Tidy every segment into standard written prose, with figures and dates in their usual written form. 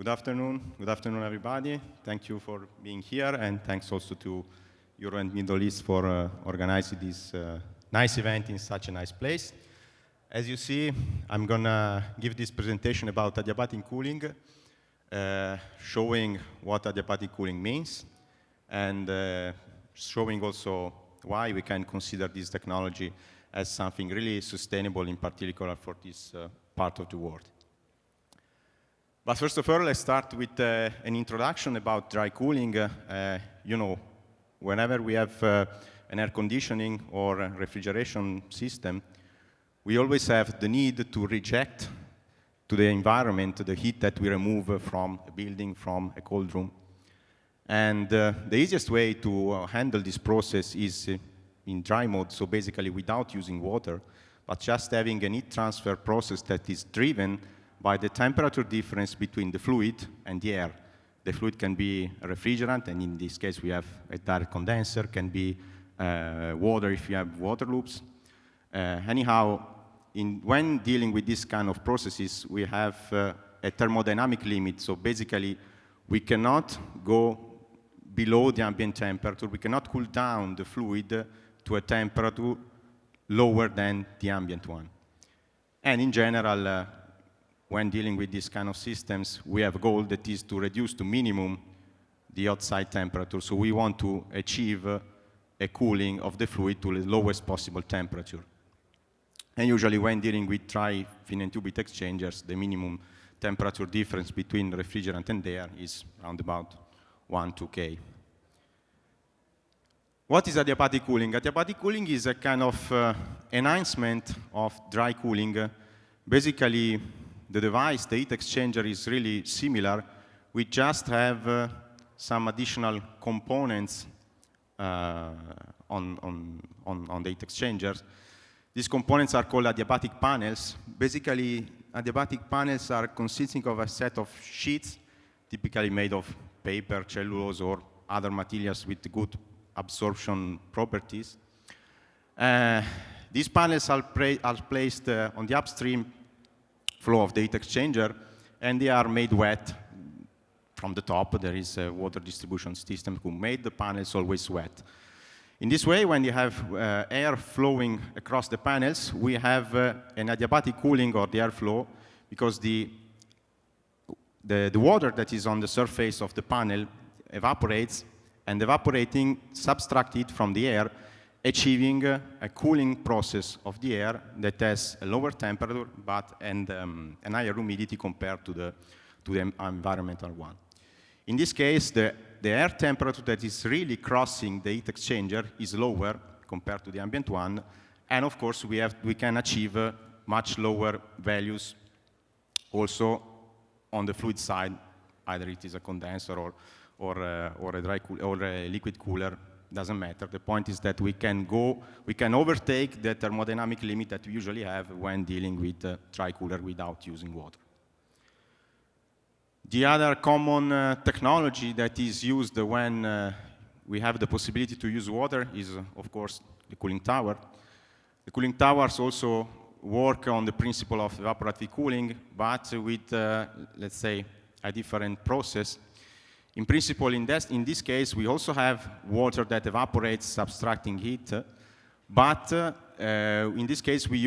Good afternoon. Good afternoon, everybody. Thank you for being here, and thanks also to Euro and Middle East for organizing this nice event in such a nice place. As you see, I'm going to give this presentation about adiabatic cooling, showing what adiabatic cooling means, and showing also why we can consider this technology as something really sustainable, in particular for this part of the world. But first of all, let's start with an introduction about dry cooling. You know, whenever we have an air conditioning or a refrigeration system, we always have the need to reject to the environment the heat that we remove from a building, from a cold room. And the easiest way to handle this process is in dry mode, so basically without using water, but just having a heat transfer process that is driven by the temperature difference between the fluid and the air. The fluid can be a refrigerant, and in this case we have a direct condenser, can be water if you have water loops. Anyhow, when dealing with this kind of processes, we have a thermodynamic limit. So basically, we cannot go below the ambient temperature. We cannot cool down the fluid to a temperature lower than the ambient one. And in general, when dealing with these kind of systems, we have a goal that is to reduce to minimum the outside temperature. So we want to achieve a cooling of the fluid to the lowest possible temperature. And usually when dealing with dry fin and tube heat exchangers, the minimum temperature difference between refrigerant and air is around about 1-2 K. What is adiabatic cooling? Adiabatic cooling is a kind of enhancement of dry cooling. Basically, the device, the heat exchanger, is really similar. We just have some additional components on the heat exchangers. These components are called adiabatic panels. Basically, adiabatic panels are consisting of a set of sheets, typically made of paper, cellulose, or other materials with good absorption properties. These panels are placed on the upstream flow of the heat exchanger, and they are made wet from the top. There is a water distribution system who made the panels always wet. In this way, when you have air flowing across the panels, we have an adiabatic cooling or the airflow, because the water that is on the surface of the panel evaporates, and evaporating subtracts heat from the air, achieving a cooling process of the air that has a lower temperature and a higher humidity compared to the environmental one. In this case, the air temperature that is really crossing the heat exchanger is lower compared to the ambient one, and of course we can achieve much lower values also on the fluid side, either it is a condenser or a liquid cooler. Doesn't matter. The point is that we can overtake the thermodynamic limit that we usually have when dealing with dry cooler without using water. The other common technology that is used when we have the possibility to use water is, of course, the cooling tower. The cooling towers also work on the principle of evaporative cooling, but with, let's say, a different process. In principle, in this case, we also have water that evaporates, subtracting heat. But in this case, we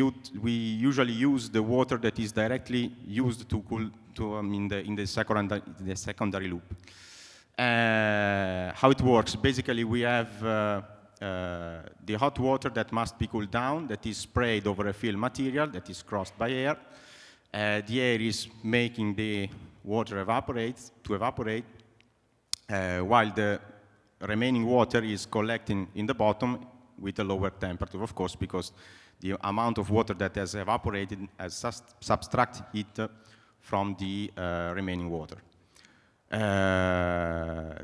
usually use the water that is directly used to cool in the secondary loop. How it works? Basically, we have the hot water that must be cooled down, that is sprayed over a film material that is crossed by air. The air is making the water evaporate, while the remaining water is collecting in the bottom with a lower temperature, of course, because the amount of water that has evaporated has subtracted heat from the remaining water.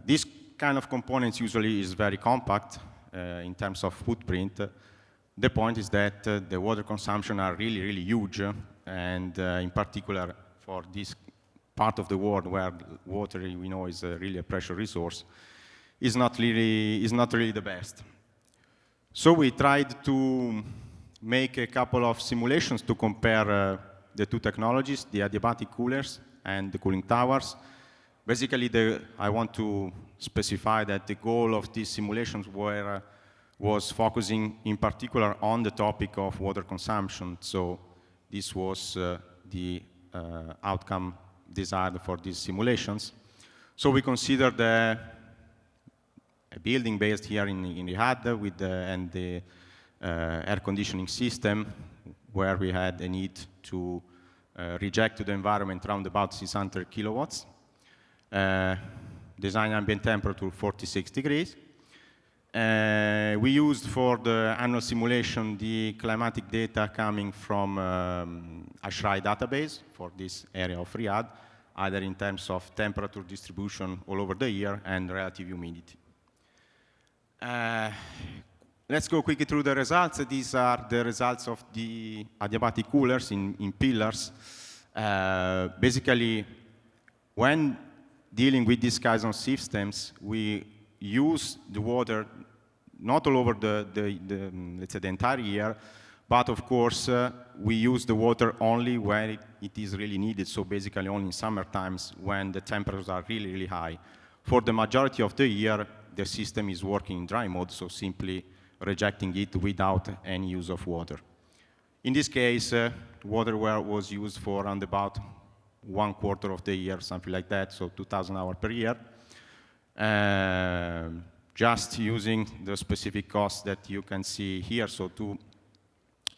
This kind of components usually is very compact in terms of footprint. The point is that the water consumption are really, really huge, and in particular for this part of the world where water, we know, is really a precious resource, is not really the best. So we tried to make a couple of simulations to compare the two technologies, the adiabatic coolers and the cooling towers. Basically, I want to specify that the goal of these simulations was focusing in particular on the topic of water consumption. So this was the outcome desired for these simulations. So we considered a building based here in Riyadh with the air conditioning system, where we had a need to reject to the environment around about 600 kilowatts. Design ambient temperature 46 degrees. We used for the annual simulation the climatic data coming from Ashrai database for this area of Riyadh, either in terms of temperature distribution all over the year and relative humidity. Let's go quickly through the results. These are the results of the adiabatic coolers in pillars. Basically, when dealing with these kinds of systems, we use the water not all over let's say the entire year, but of course we use the water only when it is really needed. So basically only in summer times when the temperatures are really, really high. For the majority of the year, the system is working in dry mode, so simply rejecting it without any use of water. In this case, water was used for around about 1/4 of the year, something like that, so 2,000 hours per year. Just using the specific costs that you can see here, so 2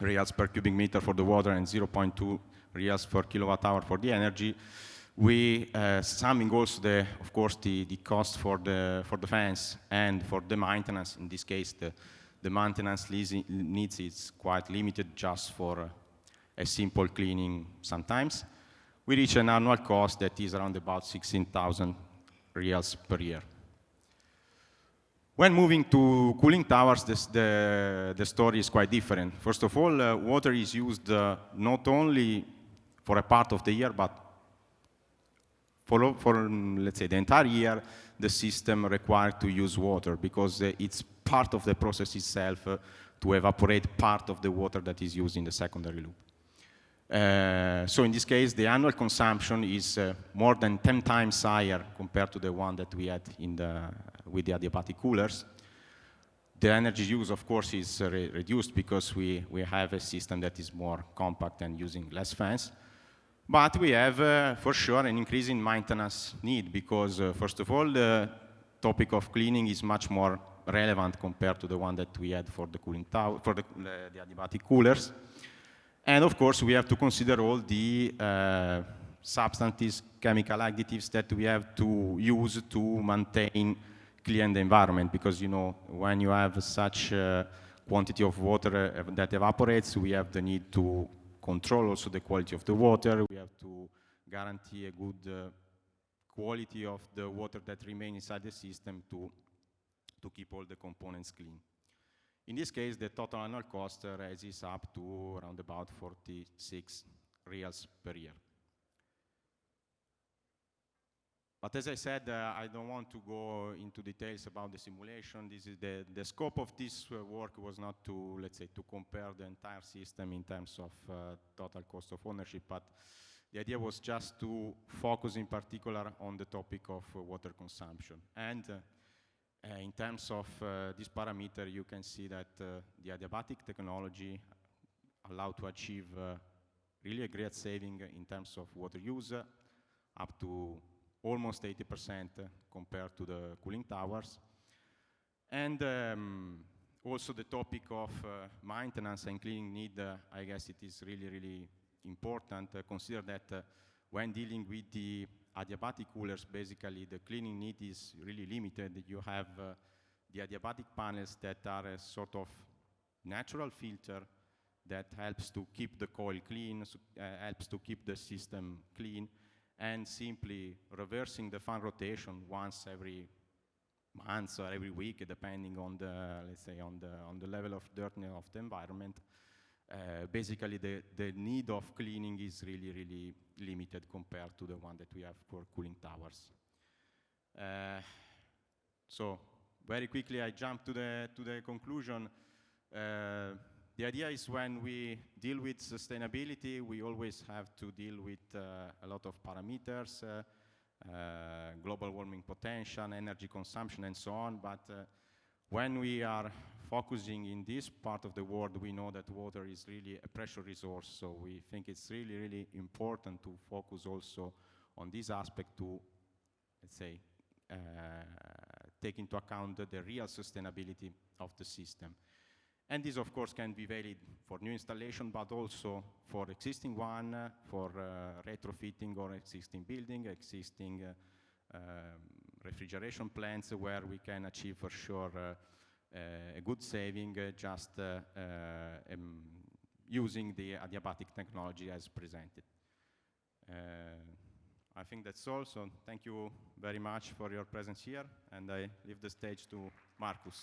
reals per cubic meter for the water and 0.2 reals per kilowatt hour for the energy. We summing also of course the cost for the fans and for the maintenance. In this case, the maintenance needs is quite limited, just for a simple cleaning sometimes. We reach an annual cost that is around about 16,000 reals per year. When moving to cooling towers, the story is quite different. First of all, water is used not only for a part of the year, but for let's say the entire year, the system required to use water, because it's part of the process itself to evaporate part of the water that is used in the secondary loop. So in this case, the annual consumption is more than 10 times higher compared to the one that we had with the adiabatic coolers. The energy use, of course, is reduced because we have a system that is more compact and using less fans. But we have, for sure, an increase in maintenance need because, first of all, the topic of cleaning is much more relevant compared to the one that we had for the cooling tower, for the adiabatic coolers. And of course, we have to consider all the substances, chemical additives that we have to use to maintain clean the environment. Because, you know, when you have such a quantity of water that evaporates, we have the need to control also the quality of the water. We have to guarantee a good quality of the water that remains inside the system to keep all the components clean. In this case, the total annual cost raises up to around about 46 reals per year. But as I said, I don't want to go into details about the simulation. This is the scope of this work was not to, let's say, to compare the entire system in terms of total cost of ownership, but the idea was just to focus in particular on the topic of water consumption. And in terms of this parameter, you can see that the adiabatic technology allowed to achieve really a great saving in terms of water use, up to almost 80% compared to the cooling towers. And also the topic of maintenance and cleaning need, I guess it is really, really important. Consider that when dealing with the adiabatic coolers, basically the cleaning need is really limited. You have the adiabatic panels that are a sort of natural filter that helps to keep the coil clean, helps to keep the system clean, and simply reversing the fan rotation once every month or every week, depending on the, let's say, on the level of dirtiness of the environment. Basically, the need of cleaning is really, really limited compared to the one that we have for cooling towers. So very quickly, I jump to the conclusion. The idea is when we deal with sustainability, we always have to deal with a lot of parameters. global warming potential, energy consumption, and so on. But when we are focusing in this part of the world, we know that water is really a precious resource. So we think it's really, really important to focus also on this aspect to, let's say, take into account the real sustainability of the system. And this, of course, can be valid for new installation, but also for existing one, for retrofitting or existing building, existing refrigeration plants, where we can achieve for sure a good saving just using the adiabatic technology as presented. I think that's all, so thank you very much for your presence here, and I leave the stage to Markus.